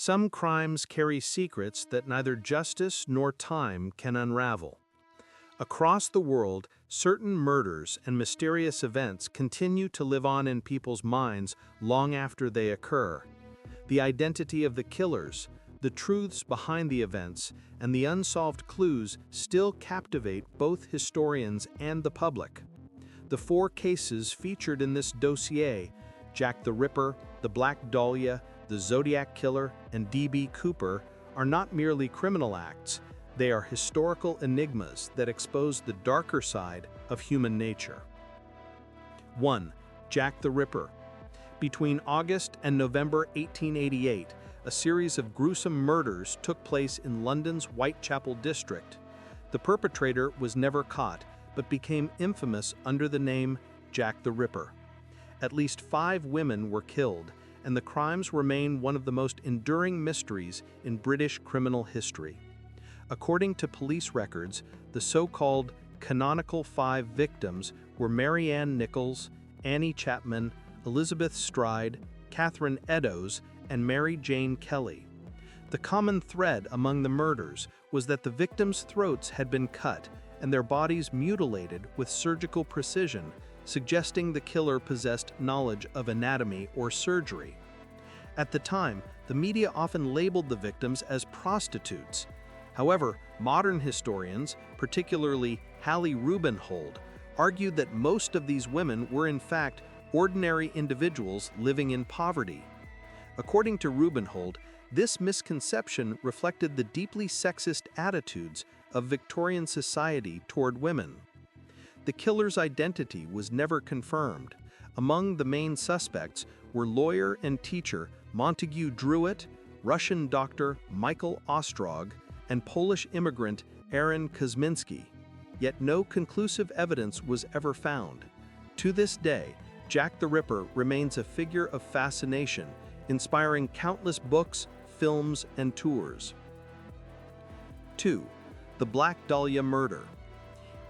Some crimes carry secrets that neither justice nor time can unravel. Across the world, certain murders and mysterious events continue to live on in people's minds long after they occur. The identity of the killers, the truths behind the events, and the unsolved clues still captivate both historians and the public. The 4 cases featured in this dossier, Jack the Ripper, the Black Dahlia, the Zodiac Killer, and D.B. Cooper, are not merely criminal acts. They are historical enigmas that expose the darker side of human nature. 1. Jack the Ripper. Between August and November 1888, a series of gruesome murders took place in London's Whitechapel district. The perpetrator was never caught, but became infamous under the name Jack the Ripper. At least 5 women were killed, and the crimes remain one of the most enduring mysteries in British criminal history. According to police records, the so-called canonical 5 victims were Mary Ann Nichols, Annie Chapman, Elizabeth Stride, Catherine Eddowes, and Mary Jane Kelly. The common thread among the murders was that the victims' throats had been cut and their bodies mutilated with surgical precision, suggesting the killer possessed knowledge of anatomy or surgery. At the time, the media often labeled the victims as prostitutes. However, modern historians, particularly Hallie Rubenhold, argued that most of these women were in fact ordinary individuals living in poverty. According to Rubenhold, this misconception reflected the deeply sexist attitudes of Victorian society toward women. The killer's identity was never confirmed. Among the main suspects were lawyer and teacher Montague Druitt, Russian doctor Michael Ostrog, and Polish immigrant Aaron Kosminski. Yet no conclusive evidence was ever found. To this day, Jack the Ripper remains a figure of fascination, inspiring countless books, films, and tours. 2. The Black Dahlia Murder.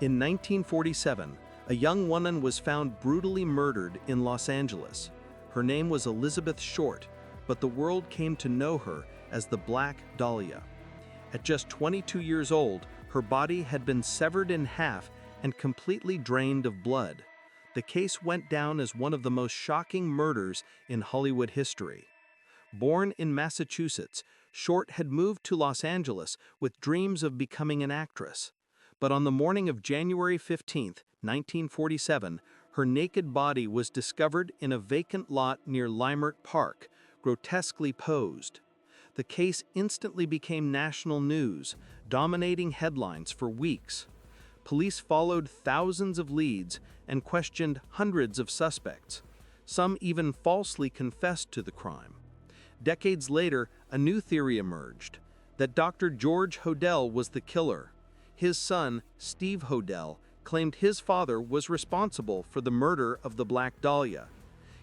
In 1947, a young woman was found brutally murdered in Los Angeles. Her name was Elizabeth Short, but the world came to know her as the Black Dahlia. At just 22 years old, her body had been severed in half and completely drained of blood. The case went down as one of the most shocking murders in Hollywood history. Born in Massachusetts, Short had moved to Los Angeles with dreams of becoming an actress. But on the morning of January 15, 1947, her naked body was discovered in a vacant lot near Leimert Park, grotesquely posed. The case instantly became national news, dominating headlines for weeks. Police followed thousands of leads and questioned hundreds of suspects. Some even falsely confessed to the crime. Decades later, a new theory emerged, that Dr. George Hodel was the killer. His son, Steve Hodel, claimed his father was responsible for the murder of the Black Dahlia.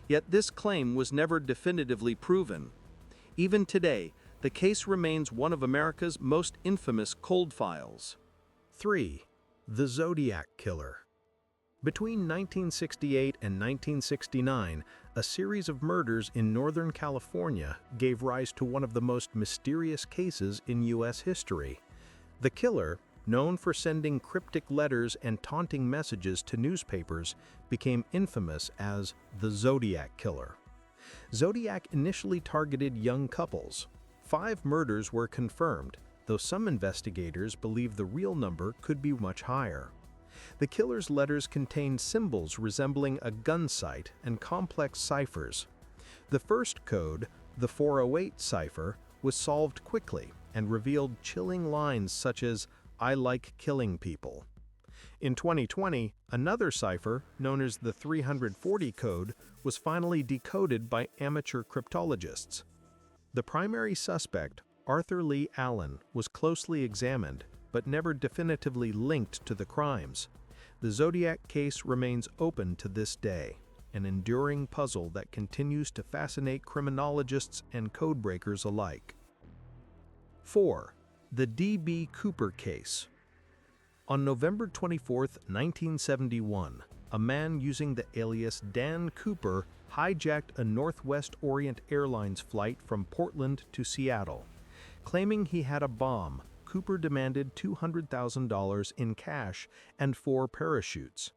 Yet this claim was never definitively proven. Even today, the case remains one of America's most infamous cold files. 3. The Zodiac Killer. Between 1968 and 1969, a series of murders in Northern California gave rise to one of the most mysterious cases in U.S. history. The killer, known for sending cryptic letters and taunting messages to newspapers, became infamous as the Zodiac Killer. Zodiac initially targeted young couples. 5 murders were confirmed, though some investigators believe the real number could be much higher. The killer's letters contained symbols resembling a gun sight and complex ciphers. The first code, the 408 cipher, was solved quickly and revealed chilling lines such as, "I like killing people." In 2020, another cipher, known as the 340 code, was finally decoded by amateur cryptologists. The primary suspect, Arthur Lee Allen, was closely examined, but never definitively linked to the crimes. The Zodiac case remains open to this day, an enduring puzzle that continues to fascinate criminologists and codebreakers alike. 4. The D.B. Cooper Case. On November 24, 1971, a man using the alias Dan Cooper hijacked a Northwest Orient Airlines flight from Portland to Seattle. Claiming he had a bomb, Cooper demanded $200,000 in cash and 4 parachutes.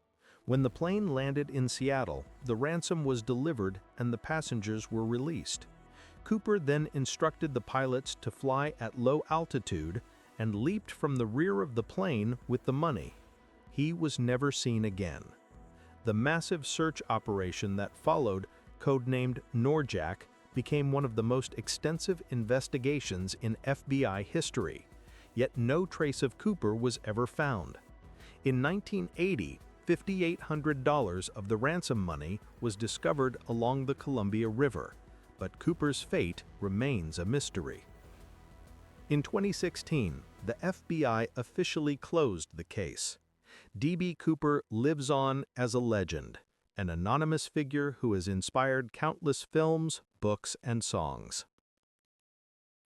When the plane landed in Seattle, the ransom was delivered and the passengers were released. Cooper then instructed the pilots to fly at low altitude and leaped from the rear of the plane with the money. He was never seen again. The massive search operation that followed, codenamed Norjack, became one of the most extensive investigations in FBI history, yet no trace of Cooper was ever found. In 1980, $5,800 of the ransom money was discovered along the Columbia River, but Cooper's fate remains a mystery. In 2016, the FBI officially closed the case. D.B. Cooper lives on as a legend, an anonymous figure who has inspired countless films, books, and songs.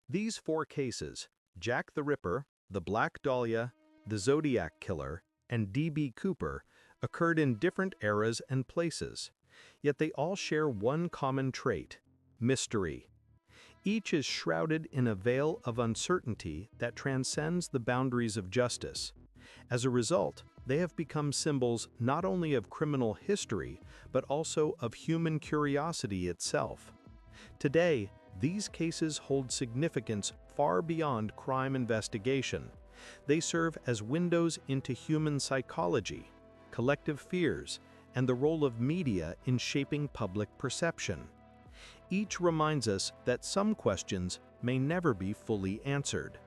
These 4 cases, Jack the Ripper, the Black Dahlia, the Zodiac Killer, and D.B. Cooper, occurred in different eras and places, yet they all share one common trait: mystery. Each is shrouded in a veil of uncertainty that transcends the boundaries of justice. As a result, they have become symbols not only of criminal history, but also of human curiosity itself. Today, these cases hold significance far beyond crime investigation. They serve as windows into human psychology, collective fears, and the role of media in shaping public perception. Each reminds us that some questions may never be fully answered.